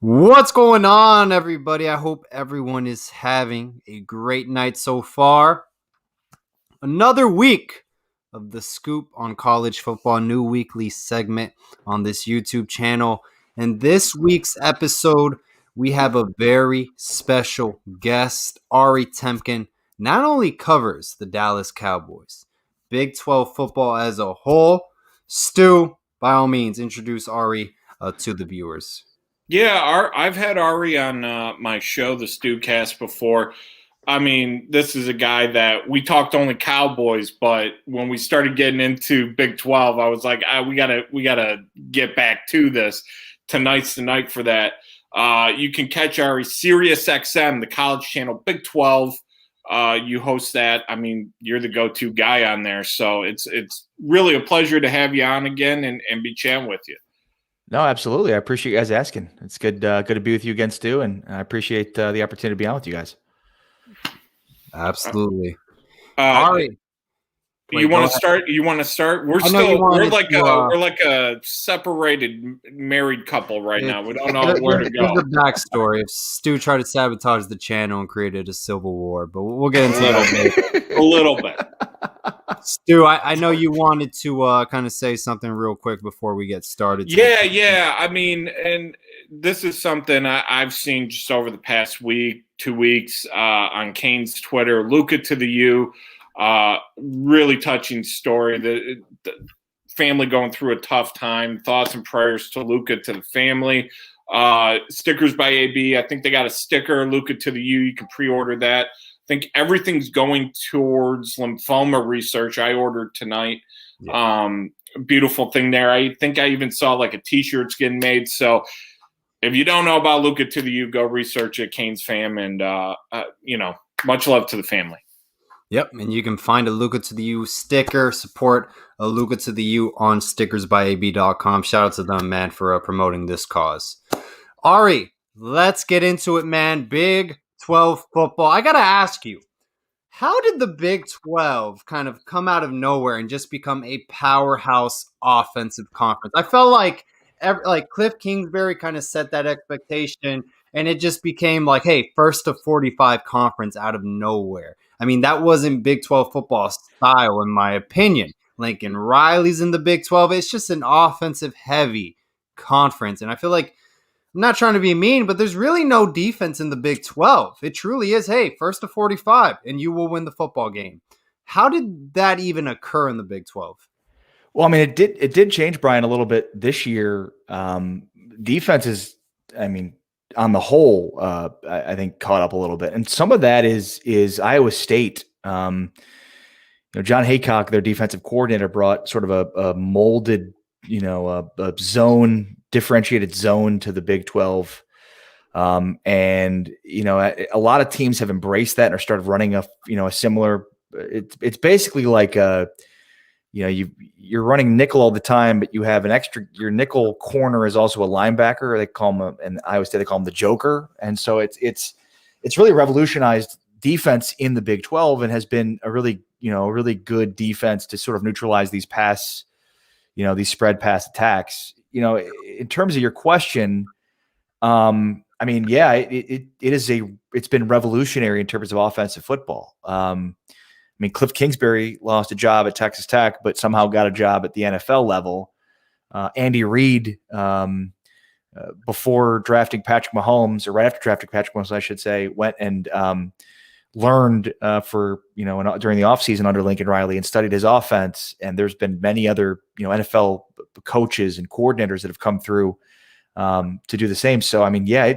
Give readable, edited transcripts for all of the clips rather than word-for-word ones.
What's going on, everybody? I hope everyone is having a great night so far. Another week of the scoop on college football, new weekly segment on this YouTube channel. And this week's episode, we have a very special guest. Ari Temkin not only covers the Dallas Cowboys, Big 12 football as a whole. Stu, by all means, introduce Ari to the viewers. Yeah, I've had Ari on my show, the Stewcast, before. I mean, this is a guy that we talked only Cowboys, but when we started getting into Big 12, I was like, we gotta get back to this. Tonight's the night for that. You can catch Ari Sirius XM, the college channel, Big 12. You host that. I mean, you're the go-to guy on there, so it's really a pleasure to have you on again and be chatting with you. No, absolutely. I appreciate you guys asking. It's good to be with you again, Stu, and I appreciate the opportunity to be on with you guys. Absolutely. All right. You want to start? You want to start? We're like a separated married couple right now. We don't know where to go. Here's the backstory. Stu tried to sabotage the channel and created a civil war, but we'll get into that a little bit. Stu, I know you wanted to kind of say something real quick before we get started. Yeah. I mean, and this is something I've seen just over the past 2 weeks on Kane's Twitter. Luca to the U, really touching story. The family going through a tough time. Thoughts and prayers to Luca, to the family. Stickers by AB. I think they got a sticker, Luca to the U. You can pre-order that. I think everything's going towards lymphoma research. I ordered tonight. Yeah. Beautiful thing there. I think I even saw like a T-shirt's getting made. So if you don't know about Luca to the U, go research it, Canes fam, and much love to the family. Yep, and you can find a Luca to the U sticker. Support a Luca to the U on stickersbyab.com. Shout out to them, man, for promoting this cause. Ari, let's get into it, man. Big 12 football. I got to ask you, how did the Big 12 kind of come out of nowhere and just become a powerhouse offensive conference? I felt like Cliff Kingsbury kind of set that expectation, and it just became like, hey, first to 45 conference out of nowhere. I mean, that wasn't Big 12 football style, in my opinion. Lincoln Riley's in the Big 12. It's just an offensive-heavy conference, and I feel like I'm not trying to be mean, but there's really no defense in the Big 12. It truly is, hey, first to 45, and you will win the football game. How did that even occur in the Big 12? Well, I mean, it did change, Brian, a little bit this year. Defenses, I mean, on the whole, I think caught up a little bit, and some of that is Iowa State. John Haycock, their defensive coordinator, brought sort of a molded, a zone. Differentiated zone to the Big 12. And, a lot of teams have embraced that and are started running a similar, it's basically like, you're running nickel all the time, but you have your nickel corner is also a linebacker. They call him, in Iowa State, they call him the Joker. And so it's really revolutionized defense in the Big 12 and has been a really good defense to sort of neutralize these these spread pass attacks. In terms of your question, I mean, yeah, it's been revolutionary in terms of offensive football. I mean, Cliff Kingsbury lost a job at Texas Tech, but somehow got a job at the NFL level. Andy Reid, before drafting Patrick Mahomes, or right after drafting Patrick Mahomes, I should say, went and learned during the offseason under Lincoln Riley and studied his offense. And there's been many other NFL coaches and coordinators that have come through to do the same. So I mean, yeah,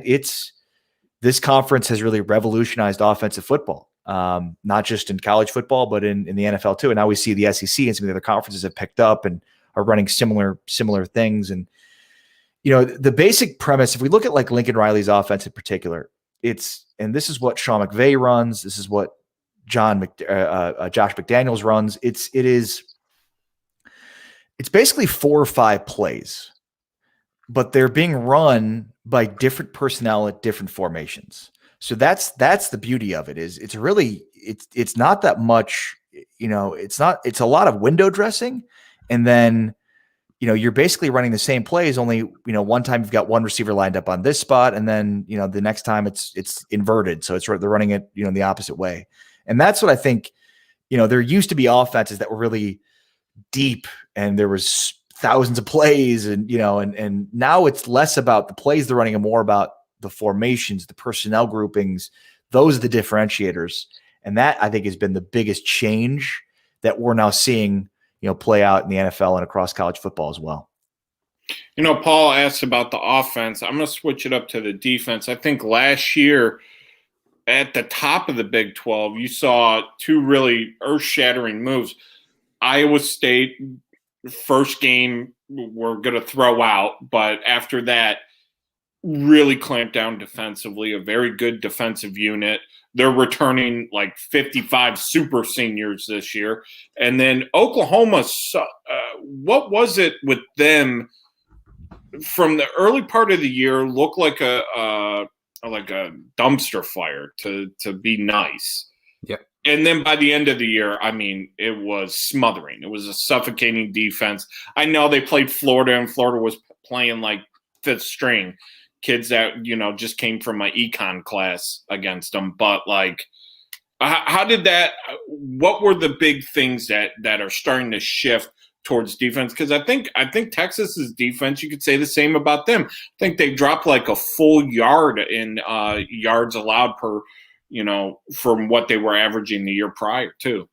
this conference has really revolutionized offensive football, not just in college football, but in the NFL too. And now we see the SEC and some of the other conferences have picked up and are running similar things. And the basic premise, if we look at like Lincoln Riley's offense in particular, and this is what Sean McVay runs. This is what Josh McDaniels runs. It's basically 4 or 5 plays, but they're being run by different personnel at different formations. So that's the beauty of it. It's not that much, it's a lot of window dressing. And then, you're basically running the same plays, only, one time you've got one receiver lined up on this spot, and then, the next time it's inverted. So they're running it, in the opposite way. And that's what I think, there used to be offenses that were really deep and there was thousands of plays and now it's less about the plays they're running and more about the formations, the personnel groupings. Those are the differentiators. And that, I think, has been the biggest change that we're now seeing, play out in the NFL and across college football as well. Paul asked about the offense. I'm going to switch it up to the defense. I think last year at the top of the Big 12, you saw two really earth-shattering moves. Iowa State, first game, we're going to throw out, but after that, really clamped down defensively, a very good defensive unit. They're returning like 55 super seniors this year. And then Oklahoma, what was it with them from the early part of the year? Looked like a dumpster fire, to be nice. Yep. And then by the end of the year, I mean, it was smothering. It was a suffocating defense. I know they played Florida, and Florida was playing like fifth string kids that, just came from my econ class against them. But like, how did that, what were the big things that are starting to shift towards defense? Because I think Texas's defense, you could say the same about them. I think they dropped like a full yard in yards allowed per, from what they were averaging the year prior too.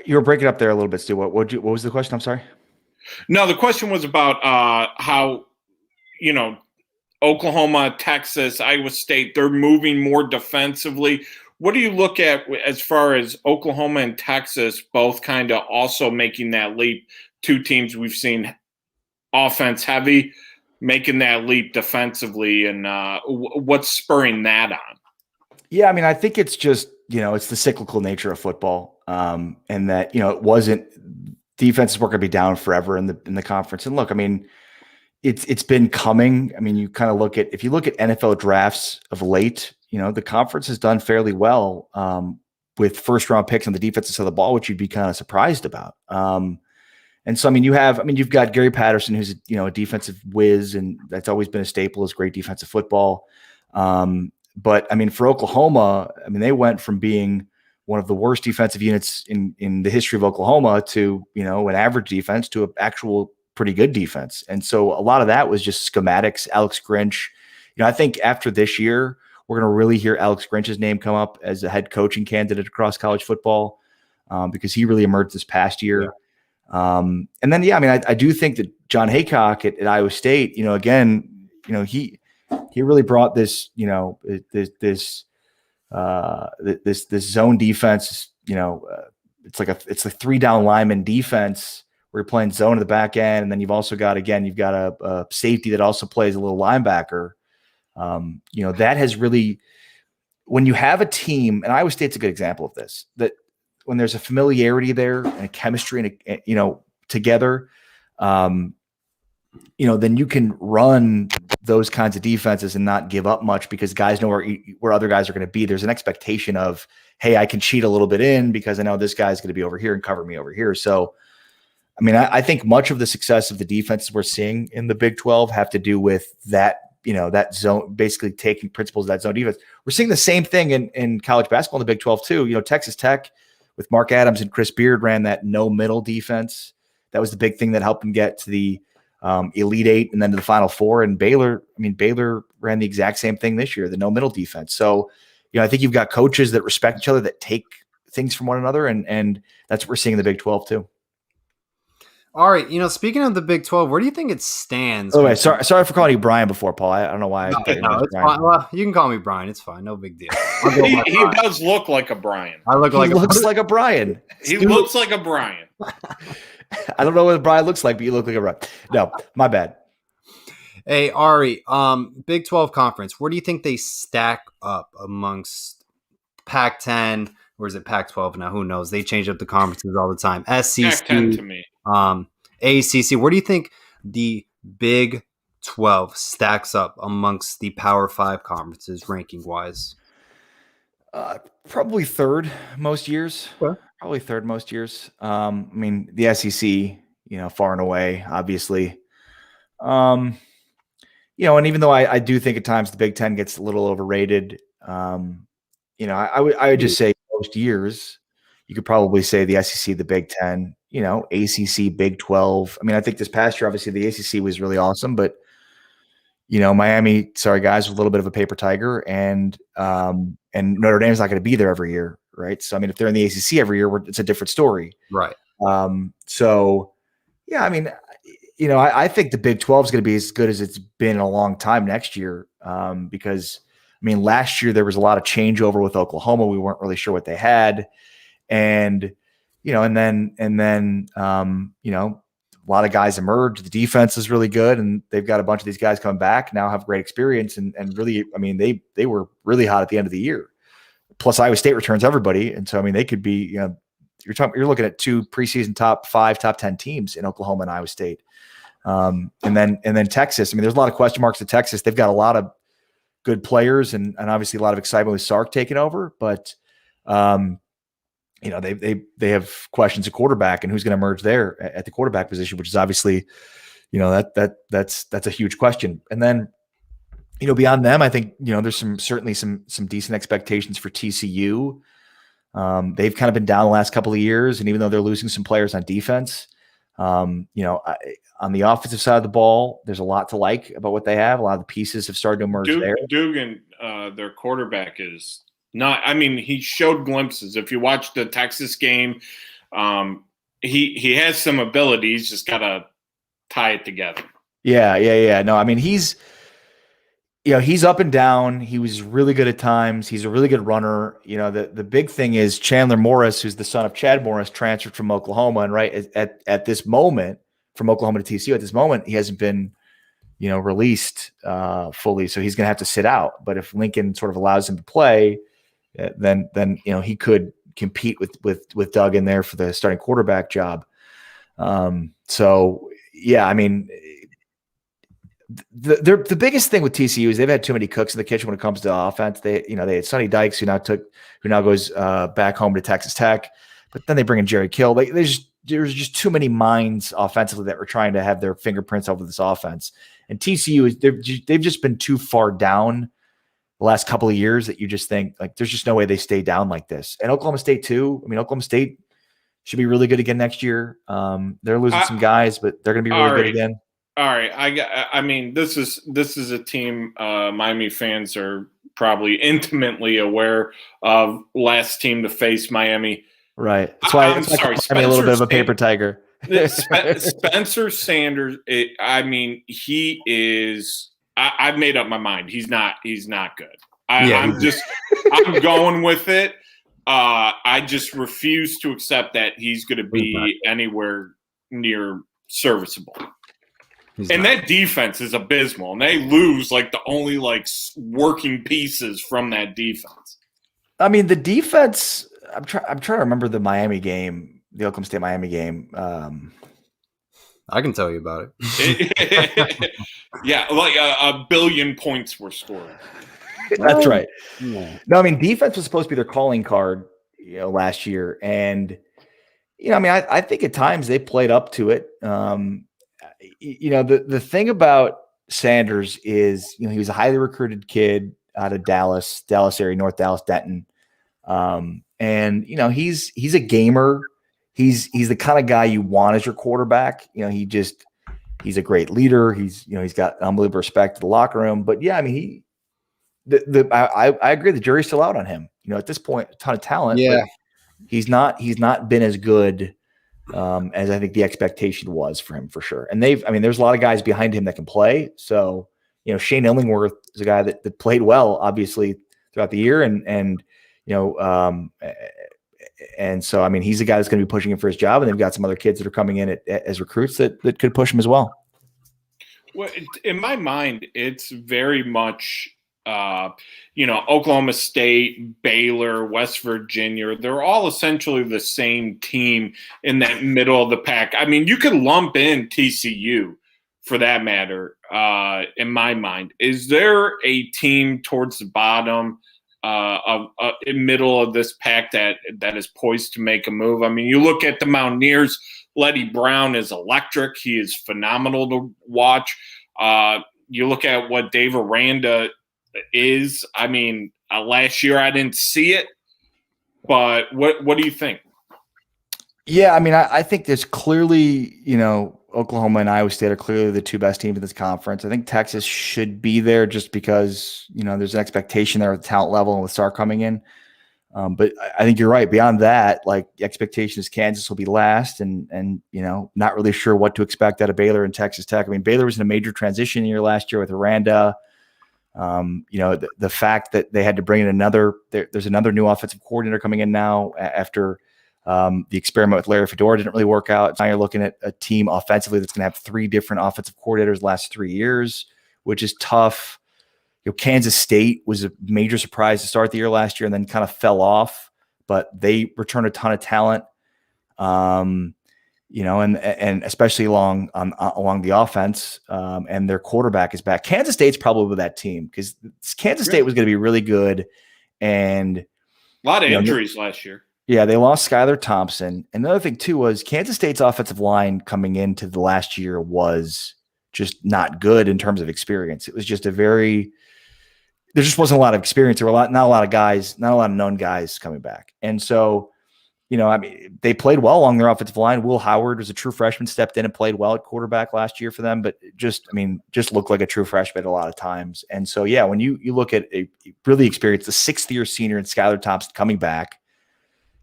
You were breaking up there a little bit, Stu. What was the question? I'm sorry. No, the question was about how, Oklahoma, Texas, Iowa State, they're moving more defensively. What do you look at as far as Oklahoma and Texas both kind of also making that leap? Two teams we've seen offense heavy, making that leap defensively, and what's spurring that on? Yeah, I mean, I think it's just, it's the cyclical nature of football, and that, it wasn't defenses weren't going to be down forever in the conference. And look, I mean, it's been coming. I mean, if you look at NFL drafts of late, the conference has done fairly well with first round picks on the defensive side of the ball, which you'd be kind of surprised about. And so, I mean, you've got Gary Patterson, who's a defensive whiz, and that's always been a staple, is great defensive football. But I mean, for Oklahoma, I mean, they went from being one of the worst defensive units in the history of Oklahoma to, an average defense to an actual pretty good defense. And so a lot of that was just schematics. Alex Grinch, I think after this year, we're going to really hear Alex Grinch's name come up as a head coaching candidate across college football, because he really emerged this past year. Yeah. And then, I mean, I do think that John Haycock at Iowa State, again, he really brought this, this zone defense, it's like a 3-down lineman defense where you're playing zone in the back end. And then you've also got, a safety that also plays a little linebacker. That has really, when you have a team, and Iowa State's a good example of this, that when there's a familiarity there and a chemistry and together, then you can run those kinds of defenses and not give up much because guys know where other guys are going to be. There's an expectation of, hey, I can cheat a little bit in because I know this guy's going to be over here and cover me over here. So, I mean, I think much of the success of the defenses we're seeing in the Big 12 have to do with that, that zone, basically taking principles of that zone defense. We're seeing the same thing in college basketball in the Big 12 too. Texas Tech with Mark Adams and Chris Beard ran that no middle defense. That was the big thing that helped them get to the Elite Eight and then to the Final Four. And Baylor ran the exact same thing this year, the no middle defense. So, I think you've got coaches that respect each other, that take things from one another. And that's what we're seeing in the Big 12 too. All right. Speaking of the Big 12, where do you think it stands? Oh, wait, sorry for calling you Brian before, Paul. I don't know why. No, it's fine. Well, you can call me Brian. It's fine. No big deal. He does look like a Brian. He looks like a Brian. He looks like a Brian. I don't know what Brian looks like, but you look like a Brian. No, my bad. Hey, Ari, Big 12 conference, where do you think they stack up amongst Pac-10, or is it Pac-12 now? Who knows? They change up the conferences all the time. SEC, Pac-10 to me. ACC. Where do you think the Big 12 stacks up amongst the Power 5 conferences ranking-wise? Probably third most years. Okay. Probably third most years. I mean, the SEC, far and away, obviously. And even though I do think at times the Big Ten gets a little overrated, I would just say most years you could probably say the SEC, the Big Ten, ACC, Big 12. I mean, I think this past year, obviously the ACC was really awesome, but Miami, sorry guys, was a little bit of a paper tiger, and Notre Dame's not going to be there every year, right? So I mean, if they're in the ACC every year, it's a different story, Right. So yeah, I mean, I think the Big 12 is going to be as good as it's been in a long time next year, because I mean, last year there was a lot of changeover with Oklahoma. We weren't really sure what they had, and then a lot of guys emerged. The defense is really good, and they've got a bunch of these guys coming back now, have great experience, and really, I mean, they were really hot at the end of the year. Plus, Iowa State returns everybody, and so I mean, they could be, you're looking at 2 preseason top 5, top 10 teams in Oklahoma and Iowa State, and then Texas. I mean, there's a lot of question marks at Texas. They've got a lot of good players, and obviously a lot of excitement with Sark taking over, but they have questions at quarterback and who's going to emerge there at the quarterback position, which is obviously, that's a huge question. And then, beyond them, I think, there's certainly some decent expectations for TCU. They've kind of been down the last couple of years, and even though they're losing some players on defense, on the offensive side of the ball, there's a lot to like about what they have. A lot of the pieces have started to emerge there. Dugan, their quarterback is not. I mean, he showed glimpses. If you watch the Texas game, he has some abilities. Just gotta tie it together. Yeah. No, I mean, he's up and down. He was really good at times. He's a really good runner. The big thing is Chandler Morris, who's the son of Chad Morris, transferred from Oklahoma, and right at this moment, from Oklahoma to TCU, at this moment, he hasn't been, released fully, so he's going to have to sit out. But if Lincoln sort of allows him to play, then he could compete with Doug in there for the starting quarterback job. So yeah, I mean, the biggest thing with TCU is they've had too many cooks in the kitchen when it comes to offense. They had Sonny Dykes, who now goes back home to Texas Tech, but then they bring in Jerry Kill. There's just too many minds offensively that were trying to have their fingerprints over this offense. And TCU they've just been too far down the last couple of years that you just think like there's just no way they stay down like this. And Oklahoma State too. I mean, Oklahoma State should be really good again next year. They're losing some guys, but they're going to be really good again. All right, I mean, this is a team Miami fans are probably intimately aware of. Last team to face Miami, right? That's why I'm sorry, a little bit of a paper tiger. Spencer Sanders. He is. I've made up my mind. He's not good. I'm going with it. I just refuse to accept that he's going to be anywhere near serviceable. That defense is abysmal, and they lose like the only working pieces from that defense. I mean, the defense. I'm trying to remember the Miami game, the Oklahoma State Miami game. I can tell you about it. Yeah, like a billion points were scored. That's right. Yeah. No, I mean, defense was supposed to be their calling card, last year, and I mean, I think at times they played up to it. The thing about Sanders is, he was a highly recruited kid out of Dallas area, North Dallas, Denton. And he's a gamer. He's the kind of guy you want as your quarterback. He's a great leader. He's got unbelievable respect to the locker room. But yeah, I mean, I agree. The jury's still out on him. At this point, a ton of talent. Yeah, but he's not been as good as I think the expectation was for him, for sure. And there's a lot of guys behind him that can play. So, Shane Illingworth is a guy that played well, obviously, throughout the year. And so, I mean, he's a guy that's going to be pushing him for his job. And they've got some other kids that are coming in as recruits that could push him as well. Well, in my mind, it's very much, Oklahoma State, Baylor, West Virginia, they're all essentially the same team in that middle of the pack. I mean, you could lump in TCU for that matter, in my mind. Is there a team towards the bottom in middle of this pack that is poised to make a move? I mean, you look at the Mountaineers Letty Brown is electric. He is phenomenal to watch. You look at what Dave Aranda is. I mean, last year I didn't see it, but what do you think? Yeah, I mean, I think there's clearly, Oklahoma and Iowa State are clearly the two best teams in this conference. I think Texas should be there just because, there's an expectation there at the talent level and with Sark coming in. But I think you're right. Beyond that, like the expectation is Kansas will be last and not really sure what to expect out of Baylor and Texas Tech. I mean, Baylor was in a major transition year last year with Aranda. The fact that they had to bring in there's another new offensive coordinator coming in now after the experiment with Larry Fedora didn't really work out. Now you're looking at a team offensively that's going to have 3 different offensive coordinators the last 3 years, which is tough. Kansas State was a major surprise to start the year last year and then kind of fell off, but they returned a ton of talent. And especially along the offense, and their quarterback is back. Kansas State's probably that team because Kansas State was going to be really good, and a lot of injuries last year. Yeah, they lost Skylar Thompson. And the other thing too was Kansas State's offensive line coming into the last year was just not good in terms of experience. It was just there just wasn't a lot of experience. There were not a lot of known guys coming back, and so. They played well along their offensive line. Will Howard was a true freshman, stepped in and played well at quarterback last year for them, but just looked like a true freshman a lot of times. And so, yeah, when you look at a really experienced, the 6th-year senior in Skylar Thompson coming back,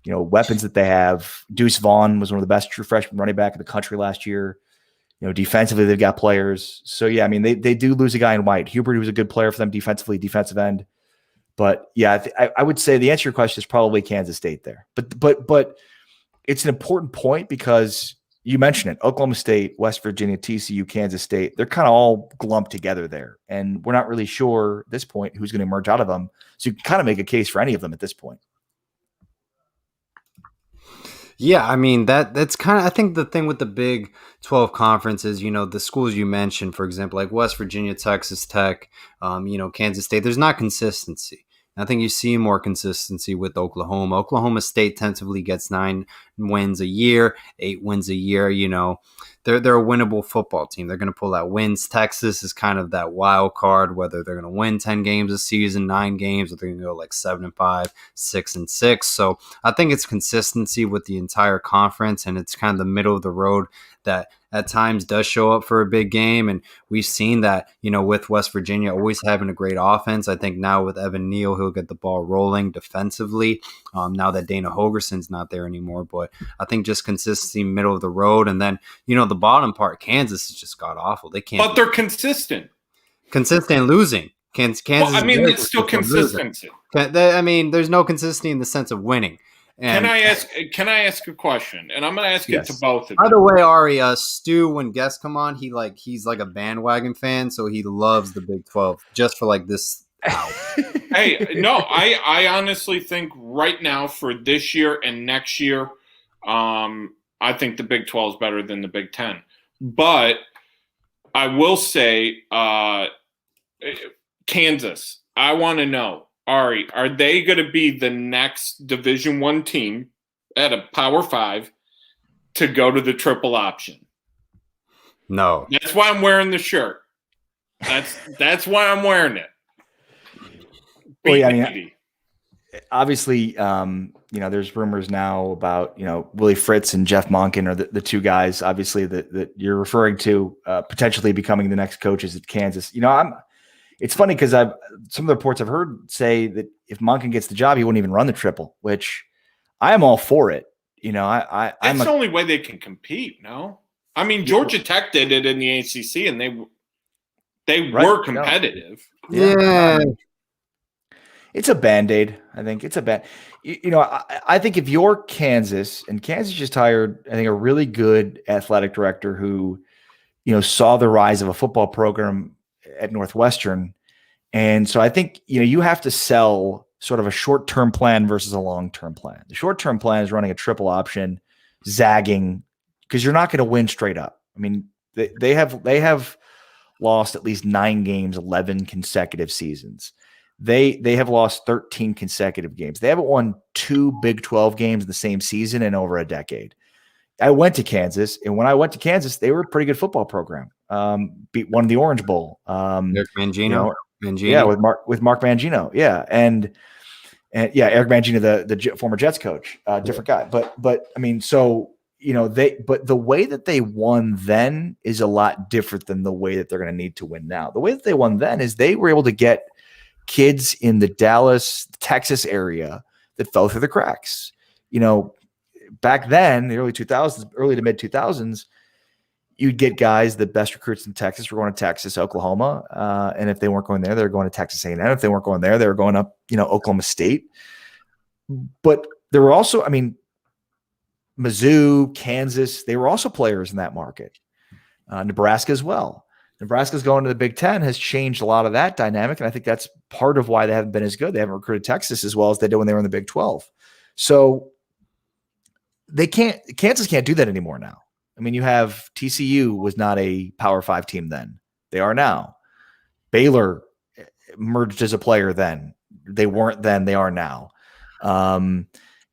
weapons that they have. Deuce Vaughn was one of the best true freshman running back in the country last year. Defensively, they've got players. So, yeah, they do lose a guy in White. Hubert, who was a good player for them defensively, defensive end. But yeah, I would say the answer to your question is probably Kansas State there. But it's an important point because you mentioned it: Oklahoma State, West Virginia, TCU, Kansas State. They're kind of all lumped together there, and we're not really sure at this point who's going to emerge out of them. So you can kind of make a case for any of them at this point. Yeah, that's kind of, I think the thing with the Big 12 conference is, the schools you mentioned, for example, like West Virginia, Texas Tech, Kansas State, there's not consistency. I think you see more consistency with Oklahoma. Oklahoma State tentatively gets 9 wins a year, 8 wins a year. They're a winnable football team. They're going to pull out wins. Texas is kind of that wild card, whether they're going to win 10 games a season, 9 games, or they're going to go like 7-5, 6-6. So I think it's consistency with the entire conference, and it's kind of the middle of the road that at times does show up for a big game. And we've seen that, with West Virginia always having a great offense. I think now with Evan Neal, he'll get the ball rolling defensively now that Dana Holgerson's not there anymore. But I think just consistency, middle of the road. And then, the bottom part, Kansas has just got awful. They can't. But they're consistent. Consistent losing. Kansas it's still consistency. There's no consistency in the sense of winning. And can I ask a question? And I'm going to ask it to both of you. By the way, Ari, Stu, when guests come on, he's like a bandwagon fan, so he loves the Big 12 just for like this hour. Hey, no, I honestly think right now for this year and next year, I think the Big 12 is better than the Big 10. But I will say Kansas, I want to know. Ari, are they going to be the next Division I team at a Power 5 to go to the triple option? No. That's why I'm wearing the shirt. That's why I'm wearing it. Well, yeah, obviously, there's rumors now about, Willie Fritz and Jeff Monken are the two guys, obviously, that you're referring to potentially becoming the next coaches at Kansas. It's funny because some of the reports I've heard say that if Monken gets the job, he wouldn't even run the triple, which I am all for it. That's the only way they can compete. No, Georgia Tech did it in the ACC, and they were competitive. No. Yeah. It's a Band-Aid. I think it's a bad. I think if you're Kansas, and Kansas just hired, I think, a really good athletic director who, saw the rise of a football program at Northwestern. And so I think, you have to sell sort of a short-term plan versus a long-term plan. The short-term plan is running a triple option, zagging, because you're not going to win straight up. They have lost at least 9 games, 11 consecutive seasons. They have lost 13 consecutive games. They haven't won 2 Big 12 games in the same season in over a decade. I went to Kansas, and when I went to Kansas, they were a pretty good football program. Won the Orange Bowl. Eric Mangino, yeah, with Mark Mangino, yeah, and yeah, Eric Mangino, the former Jets coach, different guy, but I mean, so but the way that they won then is a lot different than the way that they're going to need to win now. The way that they won then is they were able to get kids in the Dallas, Texas area that fell through the cracks. Back then, the early 2000s, early to mid 2000s, you'd get guys, the best recruits in Texas were going to Texas, Oklahoma. And if they weren't going there, they were going to Texas A&M. If they weren't going there, they were going up, Oklahoma State. But there were also, Mizzou, Kansas, they were also players in that market. Nebraska as well. Nebraska's going to the Big Ten has changed a lot of that dynamic. And I think that's part of why they haven't been as good. They haven't recruited Texas as well as they did when they were in the Big 12. So Kansas can't do that anymore now. You have TCU was not a Power 5 team then. They are now. Baylor emerged as a player then. They weren't then. They are now.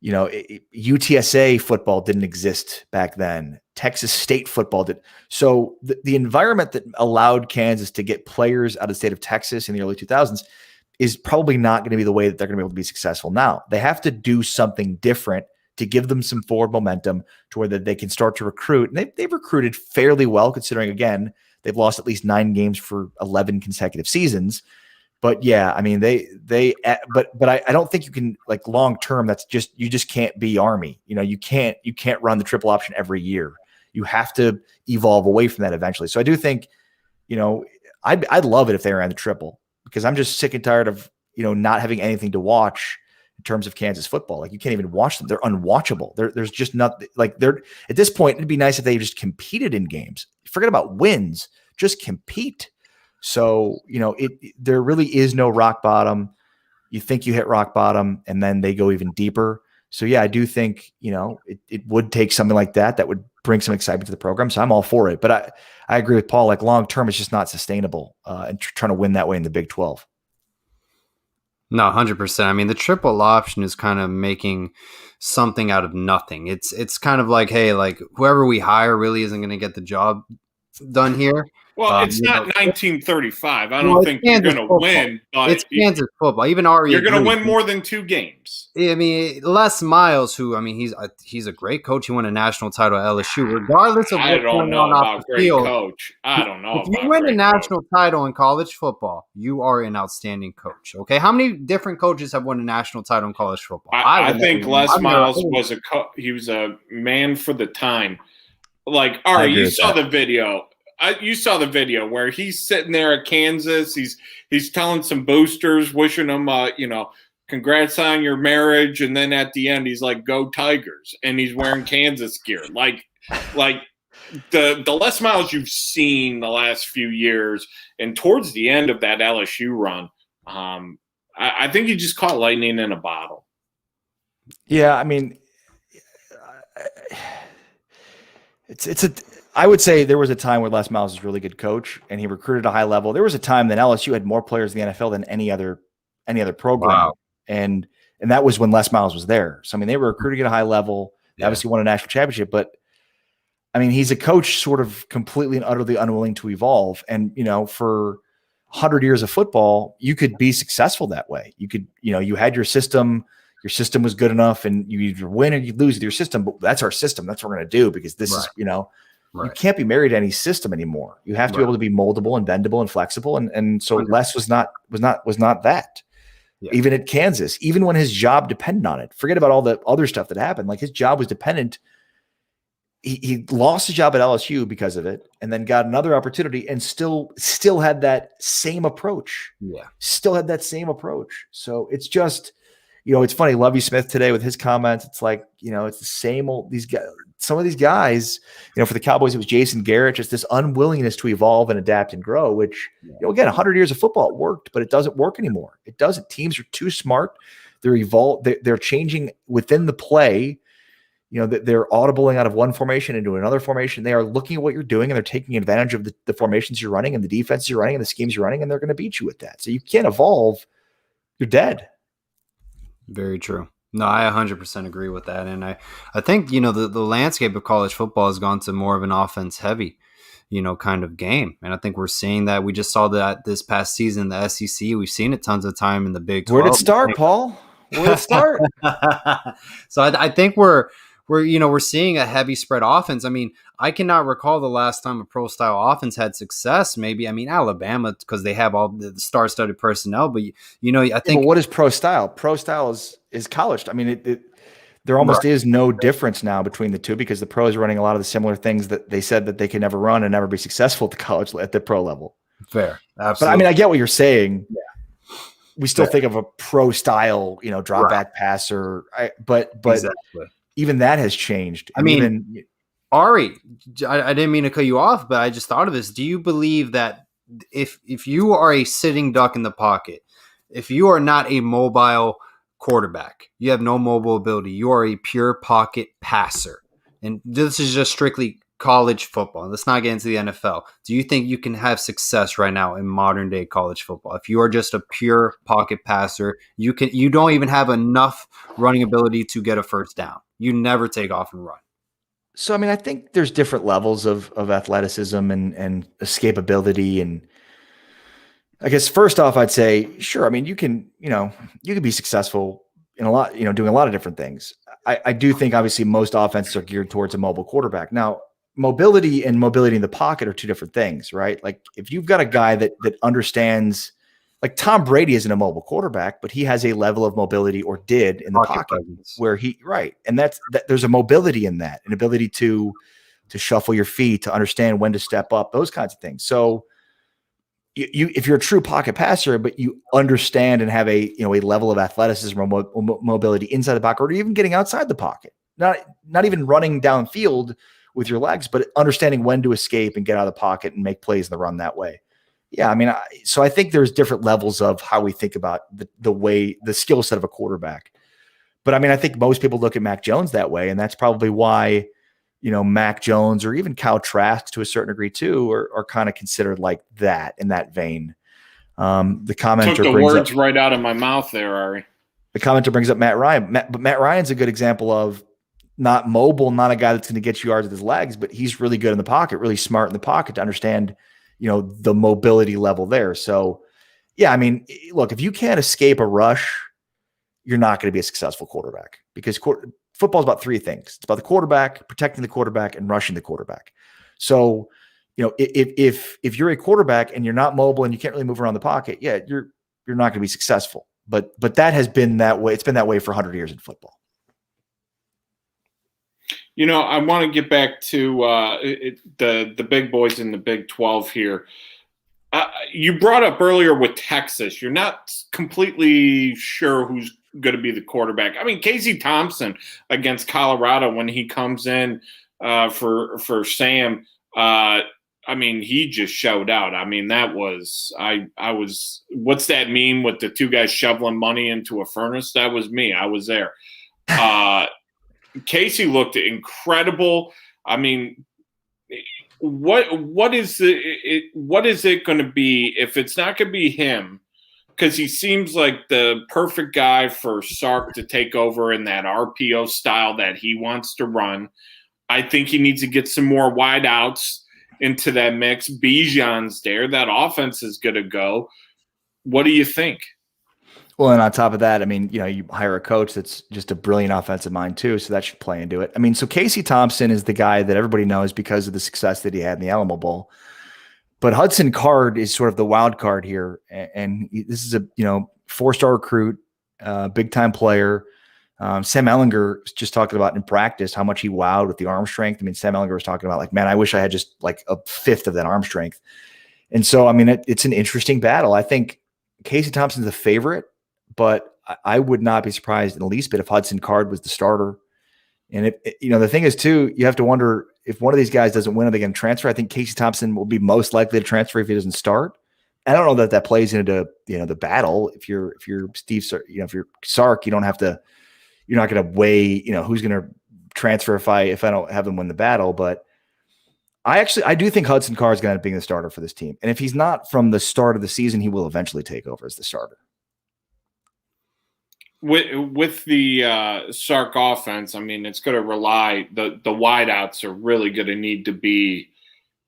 UTSA football didn't exist back then. Texas State football did. So the environment that allowed Kansas to get players out of the state of Texas in the early 2000s is probably not going to be the way that they're going to be able to be successful now. They have to do something different to give them some forward momentum to where they can start to recruit. And they've recruited fairly well, considering, again, they've lost at least 9 games for 11 consecutive seasons. But yeah, but I don't think you can, like, long term, you just can't be Army. You can't run the triple option every year. You have to evolve away from that eventually. So I do think, I'd love it if they ran the triple, because I'm just sick and tired of, not having anything to watch in terms of Kansas football. Like, you can't even watch them. They're unwatchable. There's just not, like, they're at this point, it'd be nice if they just competed in games. Forget about wins, just compete. So, there really is no rock bottom. You think you hit rock bottom and then they go even deeper. So yeah, I do think, it would take something like that would bring some excitement to the program. So I'm all for it, but I agree with Paul, like, long-term, it's just not sustainable and trying to win that way in the Big 12. No, 100%. The triple option is kind of making something out of nothing. It's kind of like, hey, like, whoever we hire really isn't going to get the job done here. Well, it's not 1935. I don't think you're going to win. But it's Kansas football. Even Ari, you're going to win more than 2 games. Les Miles, who he's a great coach. He won a national title at LSU. Regardless of what's going on off the field, coach. I don't know. If you win a national title in college football, you are an outstanding coach. Okay, how many different coaches have won a national title in college football? I think Les Miles was he was a man for the time. Like, Ari, you saw the video. You saw the video where he's sitting there at Kansas. He's telling some boosters, wishing them, congrats on your marriage, and then at the end, he's like, "Go Tigers!" and he's wearing Kansas gear. Like the Les Miles you've seen the last few years, and towards the end of that LSU run, I think he just caught lightning in a bottle. Yeah, I would say there was a time where Les Miles was a really good coach and he recruited at a high level. There was a time that LSU had more players in the NFL than any other program. Wow. And that was when Les Miles was there. So, they were recruiting at a high level. They obviously won a national championship, but he's a coach sort of completely and utterly unwilling to evolve. And, for 100 years of football, you could be successful that way. You could, you had your system was good enough, and you either win or you lose with your system, but that's our system. That's what we're going to do, because this is, you can't be married to any system anymore. You have to be able to be moldable and bendable and flexible. And so Les was not that. Yeah. Even at Kansas, even when his job depended on it, forget about all the other stuff that happened. Like, his job was dependent. He lost his job at LSU because of it, and then got another opportunity and still had that same approach. Yeah. Still had that same approach. So it's just, it's funny. Lovie Smith today with his comments, it's like, it's the same old, these guys, some of these guys, for the Cowboys, it was Jason Garrett, just this unwillingness to evolve and adapt and grow, which, again, 100 years of football, it worked, but it doesn't work anymore. It doesn't. Teams are too smart. They're changing within the play. They're audibling out of one formation into another formation. They are looking at what you're doing, and they're taking advantage of the formations you're running and the defenses you're running and the schemes you're running, and they're going to beat you with that. So you can't evolve. You're dead. Very true. No, I 100% agree with that. And I think, the landscape of college football has gone to more of an offense heavy, kind of game. And I think we're seeing that. We just saw that this past season, the SEC. We've seen it tons of time in the Big 12. Where did it start, Paul? Where did it start? So I think we're seeing a heavy spread offense. I mean, I cannot recall the last time a pro style offense had success. Maybe, I mean, Alabama, because they have all the star-studded personnel. But I think, But what is pro style? Pro style is college. I mean, there almost is no difference now between the two, because the pros are running a lot of the similar things that they said that they could never run and never be successful at the college at the pro level. Fair, absolutely. But I mean, I get what you're saying. Yeah. We still think of a pro style, drop back passer. But exactly. Even that has changed. I mean, Ari, I didn't mean to cut you off, but I just thought of this. Do you believe that if you are a sitting duck in the pocket, if you are not a mobile quarterback, you have no mobile ability, you are a pure pocket passer, and this is just strictly college football, let's not get into the NFL. Do you think you can have success right now in modern day college football if you are just a pure pocket passer? You don't even have enough running ability to get a first down. You never take off and run. So, I mean, I think there's different levels of athleticism and escapability. And I guess first off, I'd say, sure. I mean, you can be successful in a lot, doing a lot of different things. I do think obviously most offenses are geared towards a mobile quarterback. Now, mobility and mobility in the pocket are two different things, right? Like if you've got a guy that understands, like Tom Brady isn't a mobile quarterback, but he has a level of mobility, or did, in the pocket where and that's there's a mobility in that, an ability to shuffle your feet, to understand when to step up, those kinds of things. So if you're a true pocket passer, but you understand and have a level of athleticism or mobility inside the pocket, or even getting outside the pocket, not even running downfield with your legs, but understanding when to escape and get out of the pocket and make plays in the run that way. Yeah, I mean, so I think there's different levels of how we think about the skill set of a quarterback. But I mean, I think most people look at Mac Jones that way, and that's probably why, Mac Jones, or even Kyle Trask to a certain degree too, are kind of considered like that, in that vein. The commenter took the words right out of my mouth there, Ari. The commenter brings up Matt Ryan, but Matt Ryan's a good example of not mobile, not a guy that's going to get you yards with his legs, but he's really good in the pocket, really smart in the pocket to understand, the mobility level there. So, yeah, I mean, look, if you can't escape a rush, you're not going to be a successful quarterback, because football is about three things. It's about the quarterback, protecting the quarterback, and rushing the quarterback. So, if you're a quarterback and you're not mobile and you can't really move around the pocket, yeah, you're not going to be successful. But that has been that way. It's been that way for 100 years in football. I want to get back to the big boys in the Big 12 here. You brought up earlier with Texas, you're not completely sure who's going to be the quarterback. I mean, Casey Thompson against Colorado, when he comes in for Sam, I mean, he just showed out. I mean, that was what's that mean with the two guys shoveling money into a furnace? That was me. I was there. Casey looked incredible. I mean, what is it going to be if it's not going to be him? Because he seems like the perfect guy for Sark to take over in that RPO style that he wants to run. I think he needs to get some more wideouts into that mix. Bijan's there. That offense is going to go. What do you think? Well, and on top of that, I mean, you hire a coach that's just a brilliant offensive mind too, so that should play into it. I mean, so Casey Thompson is the guy that everybody knows because of the success that he had in the Alamo Bowl. But Hudson Card is sort of the wild card here, and this is a 4-star recruit, big time player. Sam Ehlinger just talking about in practice how much he wowed with the arm strength. I mean, Sam Ehlinger was talking about like, man, I wish I had just like a fifth of that arm strength. And so, I mean, it's an interesting battle. I think Casey Thompson's the favorite, but I would not be surprised in the least bit if Hudson Card was the starter. And the thing is too, you have to wonder if one of these guys doesn't win, are they going to transfer? I think Casey Thompson will be most likely to transfer if he doesn't start. I don't know that plays into the battle. If you're Steve, if you're Sark, you're not going to weigh who's going to transfer if I don't have them win the battle. But I do think Hudson Card is going to end up being the starter for this team. And if he's not from the start of the season, he will eventually take over as the starter. with the Sark offense, I mean, it's going to rely the wideouts are really going to need to be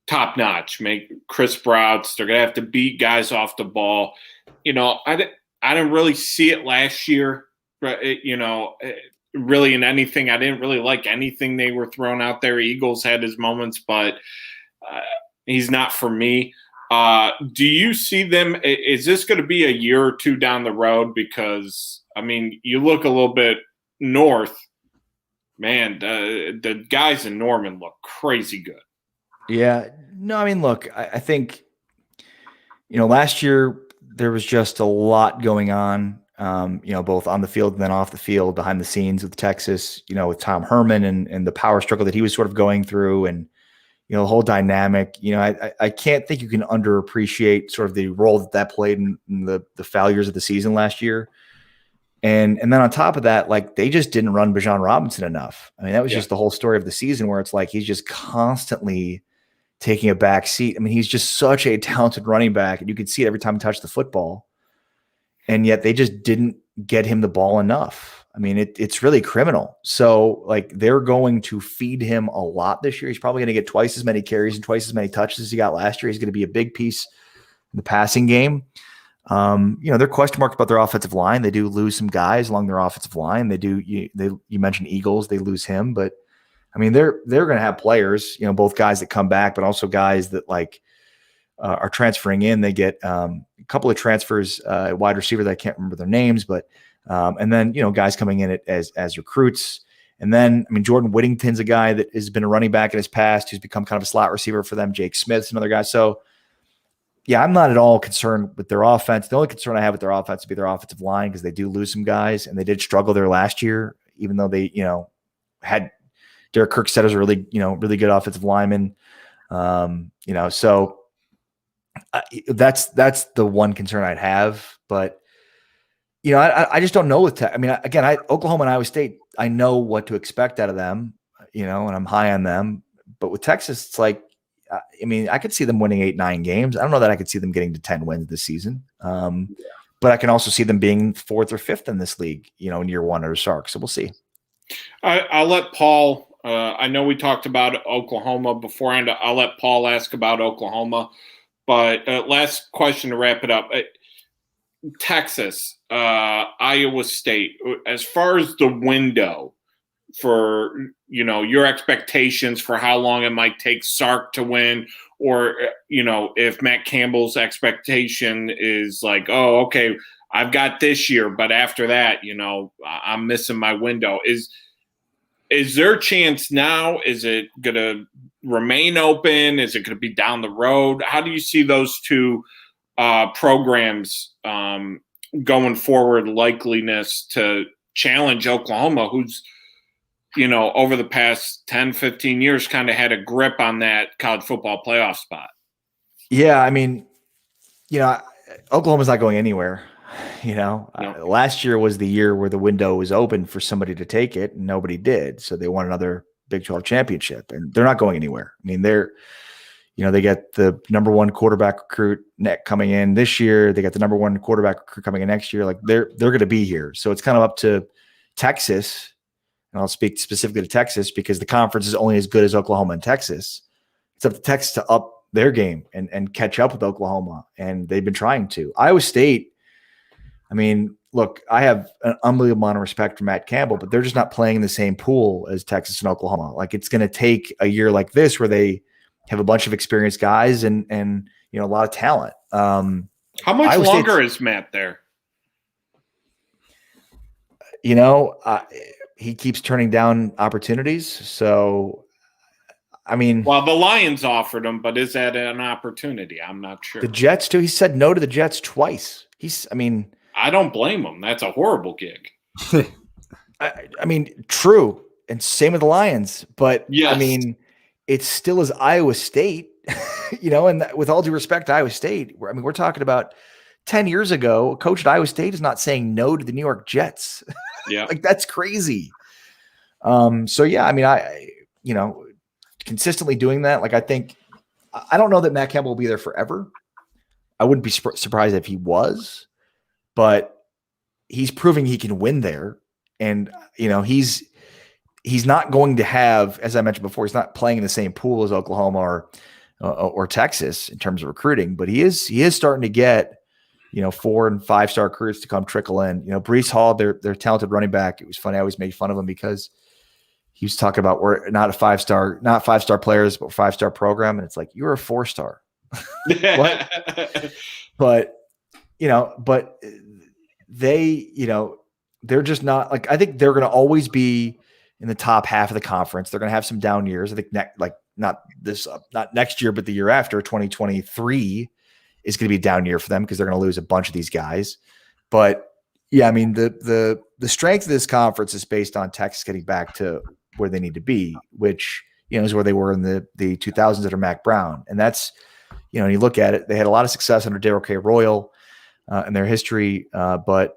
top notch, make crisp routes. They're going to have to beat guys off the ball. I didn't really see it last year. Really in anything. I didn't really like anything they were throwing out there. Eagles had his moments, but he's not for me. Do you see them? Is this going to be a year or two down the road? Because, I mean, you look a little bit north, man, the guys in Norman look crazy good. Yeah. No, I mean, look, I think, last year there was just a lot going on, both on the field and then off the field, behind the scenes with Texas, with Tom Herman and the power struggle that he was sort of going through, and, the whole dynamic. I can't think you can underappreciate sort of the role that played in the failures of the season last year. And then on top of that, like, they just didn't run Bijan Robinson enough. I mean, that was just the whole story of the season, where it's like he's just constantly taking a back seat. I mean, he's just such a talented running back, and you could see it every time he touched the football. And yet they just didn't get him the ball enough. I mean, it's really criminal. So, like, they're going to feed him a lot this year. He's probably going to get twice as many carries and twice as many touches as he got last year. He's going to be a big piece in the passing game. They're question marks about their offensive line. They do lose some guys along their offensive line. You mentioned Eagles, they lose him, but I mean, they're going to have players, both guys that come back, but also guys that are transferring in. They get a couple of transfers, wide receiver that I can't remember their names, but and then, guys coming in as recruits. And then, I mean, Jordan Whittington's a guy that has been a running back in his past, who's become kind of a slot receiver for them. Jake Smith's another guy. So, yeah, I'm not at all concerned with their offense. The only concern I have with their offense would be their offensive line, because they do lose some guys, and they did struggle there last year, even though they, had Derek Kirkstead as a really good offensive lineman. So that's the one concern I'd have. But, I just don't know with I mean, again, Oklahoma and Iowa State, I know what to expect out of them, and I'm high on them. But with Texas, it's like, I mean, I could see them winning 8-9 games. I don't know that I could see them getting to 10 wins this season. But I can also see them being 4th or 5th in this league, in year one under Sark. So we'll see. I'll let Paul. I know we talked about Oklahoma beforehand. I'll let Paul ask about Oklahoma. But last question to wrap it up. Texas, Iowa State, as far as the window for, your expectations for how long it might take Sark to win, or, if Matt Campbell's expectation is like, oh, okay, I've got this year, but after that, I'm missing my window. Is there a chance now? Is it going to remain open? Is it going to be down the road? How do you see those two programs going forward, likeliness to challenge Oklahoma, who's, over the past 10, 15 years kind of had a grip on that college football playoff spot? Yeah, I mean, Oklahoma's not going anywhere. No. Last year was the year where the window was open for somebody to take it, and nobody did. So they won another Big 12 championship, and they're not going anywhere. I mean, they get the number one quarterback recruit coming in this year. They got the number one quarterback recruit coming in next year. Like, they're going to be here. So it's kind of up to Texas, and I'll speak specifically to Texas because the conference is only as good as Oklahoma and Texas. It's up to Texas to up their game and catch up with Oklahoma, and they've been trying to. Iowa State, I mean, look, I have an unbelievable amount of respect for Matt Campbell, but they're just not playing in the same pool as Texas and Oklahoma. Like, it's going to take a year like this where they have a bunch of experienced guys and a lot of talent. How much Iowa longer State's, is Matt there? He keeps turning down opportunities. So, I mean, well, the Lions offered him, but is that an opportunity? I'm not sure. The Jets too. He said no to the Jets twice. I don't blame him. That's a horrible gig. I mean, true. And same with the Lions, but yes. I mean, it still is Iowa State, and with all due respect to Iowa State, we're talking about 10 years ago, a coach at Iowa State is not saying no to the New York Jets. Yeah. Like, that's crazy. So yeah, I mean, consistently doing that. Like, I don't know that Matt Campbell will be there forever. I wouldn't be surprised if he was, but he's proving he can win there. And, he's not going to have, as I mentioned before, he's not playing in the same pool as Oklahoma or Texas in terms of recruiting, but he is starting to get, 4 and 5 star recruits to come trickle in. Breece Hall, their talented running back. It was funny. I always made fun of him because he was talking about we're not 5-star players, but 5-star program. And it's like, you're a 4-star. What? But they, they're just not like, I think they're going to always be in the top half of the conference. They're going to have some down years. I think not next year, but the year after, 2023 is going to be a down year for them because they're going to lose a bunch of these guys. But yeah, I mean, the strength of this conference is based on Texas getting back to where they need to be, which, is where they were in the 2000s under Mac Brown. And that's, when you look at it, they had a lot of success under Darrell K. Royal in their history. But,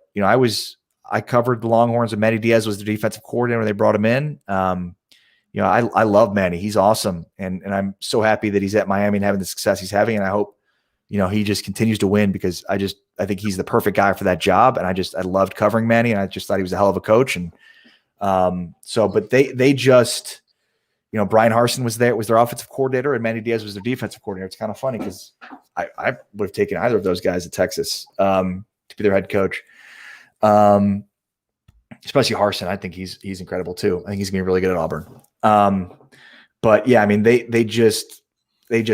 I covered the Longhorns, and Manny Diaz was the defensive coordinator when they brought him in. I love Manny. He's awesome. And I'm so happy that he's at Miami and having the success he's having. And I hope, he just continues to win because I think he's the perfect guy for that job. And I loved covering Manny, and I just thought he was a hell of a coach. And but they just, Brian Harsin was their offensive coordinator, and Manny Diaz was their defensive coordinator. It's kind of funny because I would have taken either of those guys at Texas to be their head coach. Especially Harsin. I think he's incredible too. I think he's gonna be really good at Auburn. But yeah, I mean, they just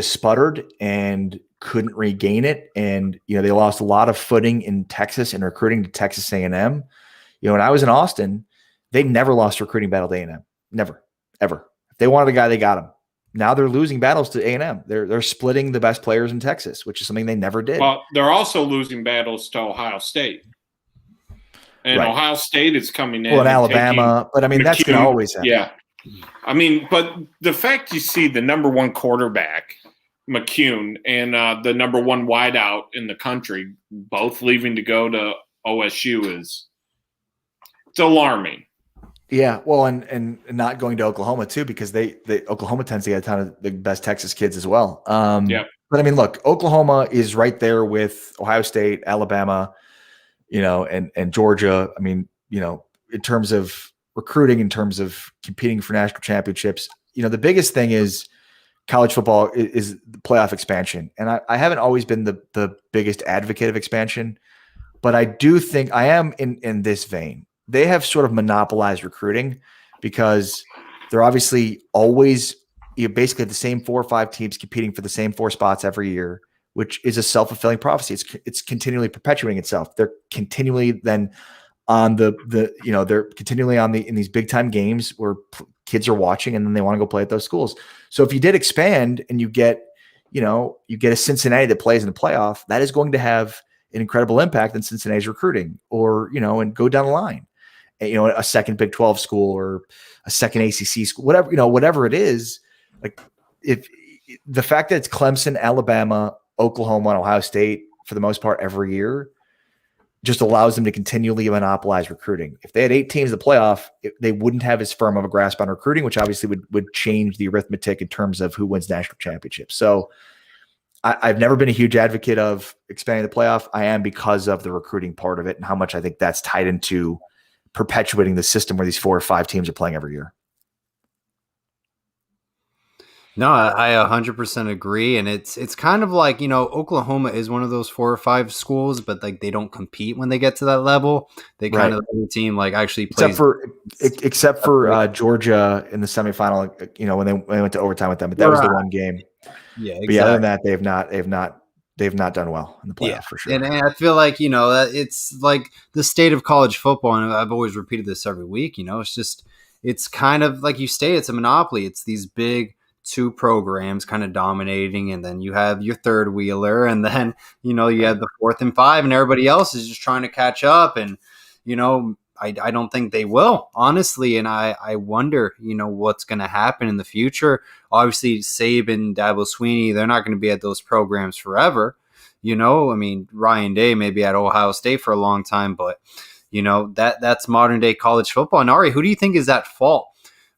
sputtered and couldn't regain it. And, they lost a lot of footing in Texas and recruiting to Texas A&M. When I was in Austin, they never lost a recruiting battle to A&M. Never, ever. If they wanted a guy, they got him. Now they're losing battles to A&M. They're splitting the best players in Texas, which is something they never did. Well, they're also losing battles to Ohio State. And right. Ohio State is coming in. Well, and Alabama. But, I mean, that's going to always happen. Yeah. I mean, but the fact you see the number one quarterback, McCune, and the number one wideout in the country, both leaving to go to OSU it's alarming. Yeah, well, and not going to Oklahoma too, because they Oklahoma tends to get a ton of the best Texas kids as well. Yeah. But I mean, look, Oklahoma is right there with Ohio State, Alabama, and Georgia. I mean, in terms of recruiting, in terms of competing for national championships, the biggest thing is college football is the playoff expansion. And I haven't always been the biggest advocate of expansion, but I do think I am in this vein. They have sort of monopolized recruiting because they're obviously always basically the same 4 or 5 teams competing for the same 4 spots every year, which is a self-fulfilling prophecy. It's continually perpetuating itself. They're continually then on they're continually in these big time games where kids are watching, and then they want to go play at those schools. So if you did expand and you get a Cincinnati that plays in the playoff, that is going to have an incredible impact on Cincinnati's recruiting, or, and go down the line, a second Big 12 school or a second ACC school, whatever it is. Like, if the fact that it's Clemson, Alabama, Oklahoma, and Ohio State for the most part every year just allows them to continually monopolize recruiting. If they had 8 teams in the playoff, they wouldn't have as firm of a grasp on recruiting, which obviously would change the arithmetic in terms of who wins national championships. So I've never been a huge advocate of expanding the playoff. I am because of the recruiting part of it and how much I think that's tied into perpetuating the system where these 4 or 5 teams are playing every year. No, I 100% agree. And it's kind of like, Oklahoma is one of those 4 or 5 schools, but like they don't compete when they get to that level. They kind of the team like actually plays. Except for Georgia in the semifinal, when they went to overtime with them, but that was the one game. Yeah, exactly. But yeah, other than that, they've not done well in the playoff for sure. And I feel like, it's like the state of college football. And I've always repeated this every week, it's kind of like you state, it's a monopoly. It's these big 2 programs kind of dominating, and then you have your third wheeler, and then you have the 4th and 5, and everybody else is just trying to catch up. And I don't think they will, honestly, and I wonder what's going to happen in the future. Obviously, Saban, Dabo Swinney, they're not going to be at those programs forever. I mean, Ryan Day may be at Ohio State for a long time, but that's modern day college football. And Ari, who do you think is at fault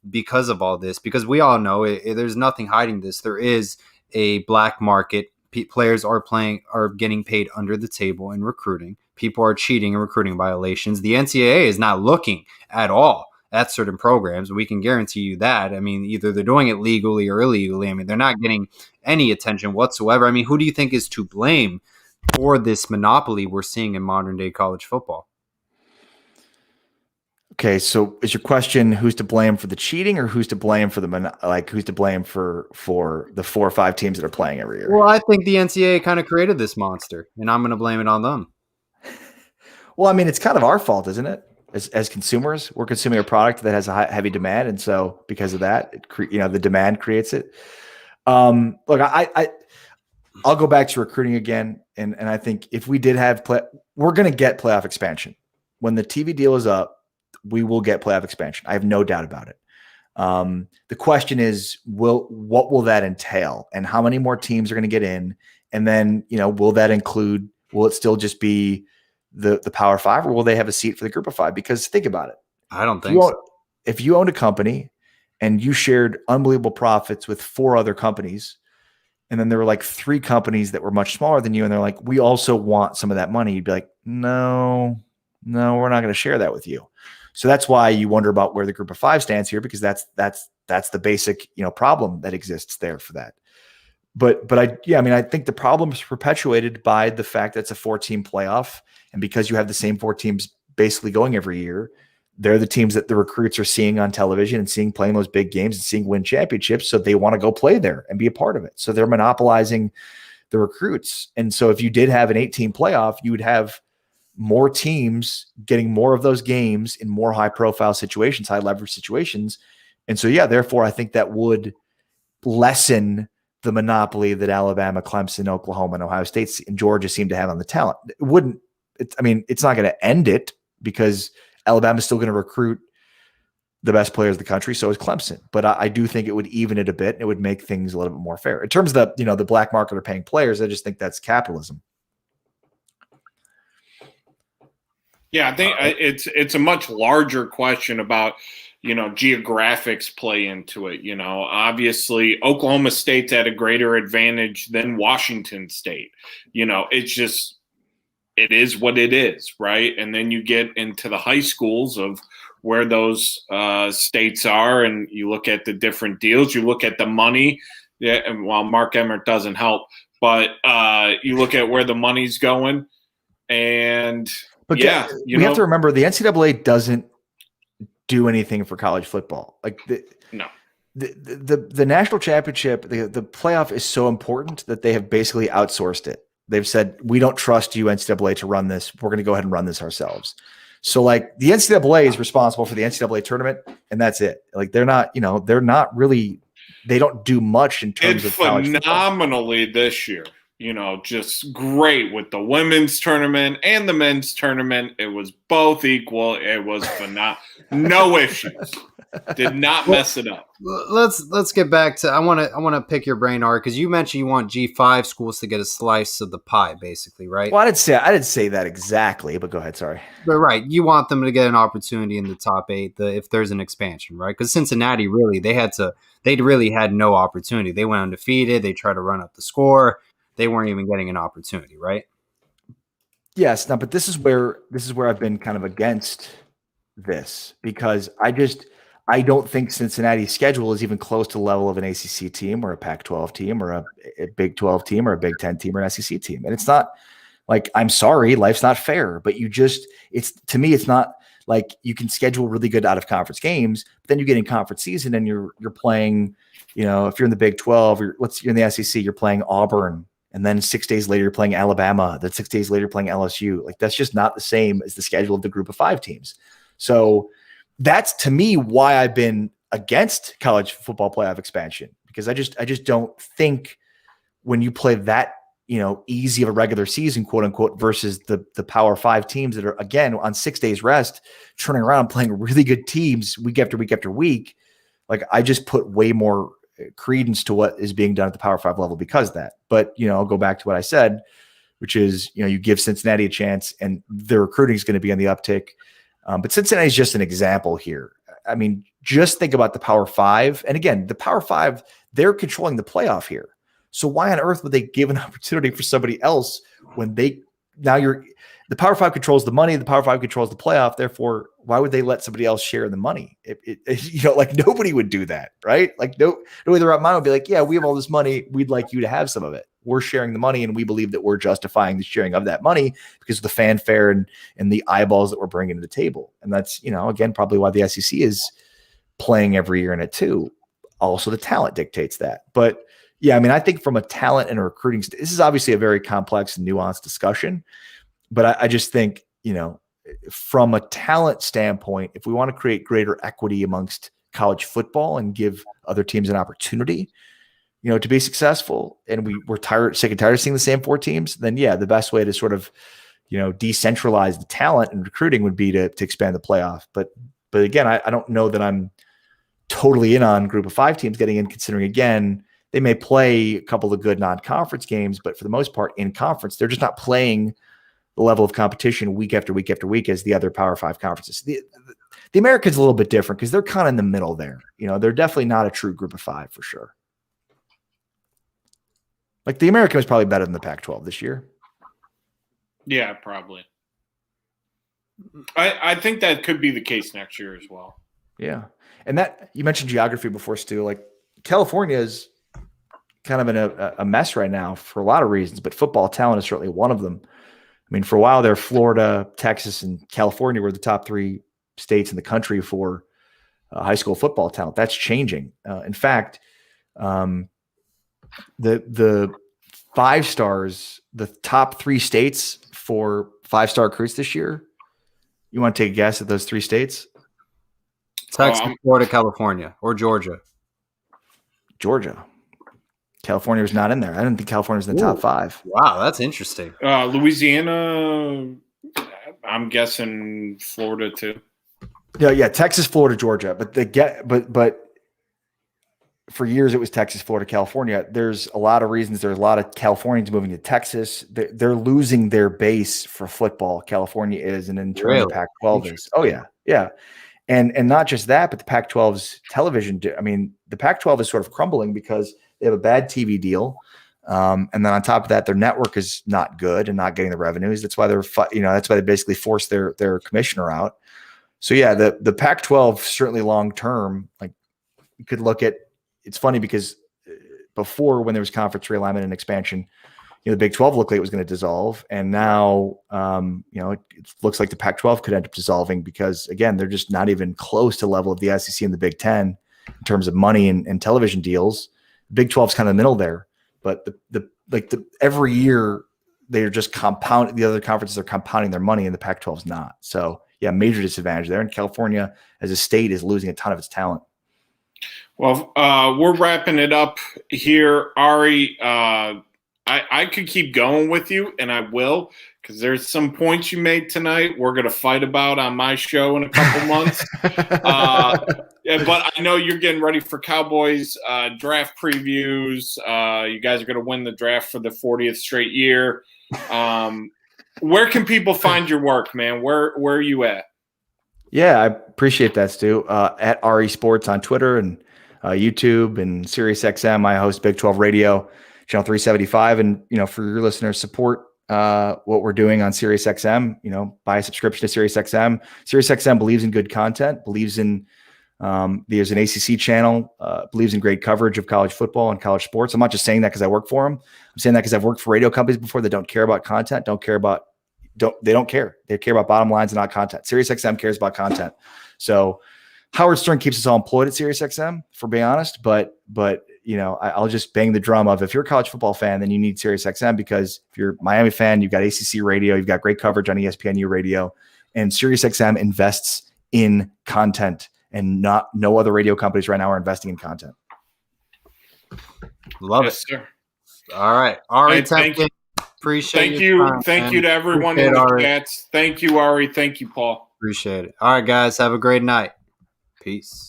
because of all this? Because we all know there's nothing hiding this. There is a black market. Players are getting paid under the table in recruiting. people are cheating and recruiting violations. The NCAA is not looking at all at certain programs. We can guarantee you that. I mean, either they're doing it legally or illegally. I mean, they're not getting any attention whatsoever. I mean, who do you think is to blame for this monopoly we're seeing in modern day college football? Okay, so is your question who's to blame for the cheating, or who's to blame for who's to blame for the 4 or 5 teams that are playing every year? Well, I think the NCAA kind of created this monster, and I'm going to blame it on them. Well, I mean, it's kind of our fault, isn't it? As consumers, we're consuming a product that has a heavy demand, and so because of that, the demand creates it. Look, I'll go back to recruiting again, and I think if we did have we're going to get playoff expansion when the TV deal is up. We will get playoff expansion. I have no doubt about it. The question is, what will that entail, and how many more teams are going to get in? And then, will it still just be the Power Five, or will they have a seat for the Group of Five? Because think about it. I don't think so. If you owned a company and you shared unbelievable profits with 4 other companies, and then there were like 3 companies that were much smaller than you, and they're like, we also want some of that money. You'd be like, no, we're not going to share that with you. So that's why you wonder about where the Group of Five stands here, because that's the basic problem that exists there for that. But I think the problem is perpetuated by the fact that it's a 4-team playoff, and because you have the same 4 teams basically going every year, they're the teams that the recruits are seeing on television and seeing playing those big games and seeing win championships. So they want to go play there and be a part of it. So they're monopolizing the recruits. And so if you did have an 8-team playoff, you would have more teams getting more of those games in more high profile situations, high leverage situations. And so, therefore I think that would lessen the monopoly that Alabama, Clemson, Oklahoma, and Ohio State and Georgia seem to have on the talent. It's not going to end it, because Alabama's still going to recruit the best players of the country. So is Clemson. But I do think it would even it a bit. And it would make things a little bit more fair in terms of the black market are paying players. I just think that's capitalism. Yeah, I think it's a much larger question about, geographics play into it. Obviously Oklahoma State's at a greater advantage than Washington State. It is what it is, right? And then you get into the high schools of where those states are, and you look at the different deals. You look at the money. Yeah, and while Mark Emmert doesn't help, but you look at where the money's going, and we have to remember the NCAA doesn't do anything for college football. No. The national championship, the playoff is so important that they have basically outsourced it. They've said, we don't trust you, NCAA, to run this. We're going to go ahead and run this ourselves. So the NCAA is responsible for the NCAA tournament, and that's it. They're not really, they don't do much in terms of college football. Phenomenally this year. Just great with the women's tournament and the men's tournament. It was both equal. It was phenomenal. No issues. Did not mess it up. Let's get back to I want to pick your brain, Art, because you mentioned you want G5 schools to get a slice of the pie, basically, right? Well, I didn't say that exactly, but go ahead. Sorry. But right, you want them to get an opportunity in the top 8, if there's an expansion, right? Because Cincinnati really they really had no opportunity. They went undefeated. They tried to run up the score. They weren't even getting an opportunity, right? Yes. No, but this is where I've been kind of against this, because I don't think Cincinnati's schedule is even close to the level of an ACC team or a Pac-12 team or a Big 12 team or a Big 10 team or an SEC team. And it's not I'm sorry, life's not fair, but to me, it's not like you can schedule really good out of conference games, but then you get in conference season and you're playing, if you're in the Big 12 or you're in the SEC, you're playing Auburn. And then 6 days later, you're playing Alabama. Then 6 days later, playing LSU. That's just not the same as the schedule of the Group of 5 teams. So that's, to me, why I've been against college football playoff expansion, because I just don't think when you play that, easy of a regular season, quote unquote, versus the Power 5 teams that are, again, on 6 days rest, turning around, playing really good teams week after week after week. I just put way more credence to what is being done at the Power 5 level because of that. But, I'll go back to what I said, which is, you give Cincinnati a chance and their recruiting is going to be on the uptick. But Cincinnati is just an example here. I mean, just think about the Power 5. And again, the Power 5, they're controlling the playoff here. So why on earth would they give an opportunity for somebody else when the Power Five controls the money. The Power Five controls the playoff. Therefore, why would they let somebody else share the money? Like nobody would do that, right? Like no way the right mind would be like, yeah, we have all this money. We'd like you to have some of it. We're sharing the money, and we believe that we're justifying the sharing of that money because of the fanfare and the eyeballs that we're bringing to the table. And that's, again, probably why the SEC is playing every year in it too. Also, the talent dictates that. But yeah, I think from a talent and a recruiting, this is obviously a very complex and nuanced discussion. But I just think, from a talent standpoint, if we want to create greater equity amongst college football and give other teams an opportunity, to be successful, and we're sick and tired of seeing the same four teams, then yeah, the best way to sort of, decentralize the talent and recruiting would be to expand the playoff. But again, I don't know that I'm totally in on group of 5 teams getting in, considering again, they may play a couple of good non-conference games, but for the most part in conference, they're just not playing the level of competition week after week after week as the other Power 5 conferences. The American's a little bit different because they're kind of in the middle there. They're definitely not a true group of 5 for sure. Like the American was probably better than the Pac-12 this year. Yeah, probably. I think that could be the case next year as well. Yeah. And that you mentioned geography before, Stu. Like California is kind of in a mess right now for a lot of reasons, but football talent is certainly one of them. For a while there, Florida, Texas, and California were the top 3 states in the country for high school football talent. That's changing. In fact, the 5 stars, the top 3 states for 5-star recruits this year, you want to take a guess at those 3 states? Texas, Florida, California, or Georgia. Georgia. California was not in there. I didn't think California was in the top 5. Wow, that's interesting. Louisiana, I'm guessing Florida too. Yeah, Texas, Florida, Georgia. But for years it was Texas, Florida, California. There's a lot of reasons. There's a lot of Californians moving to Texas. They're losing their base for football. California is, and in turn, the Pac-12 is. Oh yeah. And not just that, but the Pac-12's television. The Pac-12 is sort of crumbling because they have a bad TV deal, and then on top of that, their network is not good and not getting the revenues. That's why that's why they basically forced their commissioner out. So yeah, the Pac-12 certainly long term, like you could look at. It's funny because before, when there was conference realignment and expansion, the Big 12 looked like it was going to dissolve, and now it looks like the Pac-12 could end up dissolving because again, they're just not even close to the level of the SEC and the Big 10 in terms of money and television deals. Big 12's kind of the middle there, but every year they're just compounding. The other conferences are compounding their money, and the Pac-12's not. So yeah, major disadvantage there. And California as a state is losing a ton of its talent. Well, we're wrapping it up here, Ari. I could keep going with you, and I will, because there's some points you made tonight we're going to fight about on my show in a couple months. But I know you're getting ready for Cowboys draft previews. You guys are going to win the draft for the 40th straight year. Where can people find your work, man? Where are you at? Yeah, I appreciate that, Stu. At Ari Sports on Twitter and YouTube and SiriusXM. I host Big 12 Radio, Channel 375. And, for your listeners, support what we're doing on SiriusXM. Buy a subscription to SiriusXM. SiriusXM believes in good content, believes in there's an ACC channel, believes in great coverage of college football and college sports. I'm not just saying that because I work for them. I'm saying that because I've worked for radio companies before that don't care about content, they don't care. They care about bottom lines and not content. SiriusXM cares about content. So Howard Stern keeps us all employed at SiriusXM, for being honest. But I'll just bang the drum of, if you're a college football fan, then you need SiriusXM, because if you're a Miami fan, you've got ACC radio, you've got great coverage on ESPNU radio, and SiriusXM invests in content, and no other radio companies right now are investing in content. Love it. Sir. All right. Ari Temkin. Appreciate it. Thank you to everyone in the chats. Thank you, Ari. Thank you, Paul. Appreciate it. All right, guys. Have a great night. Peace.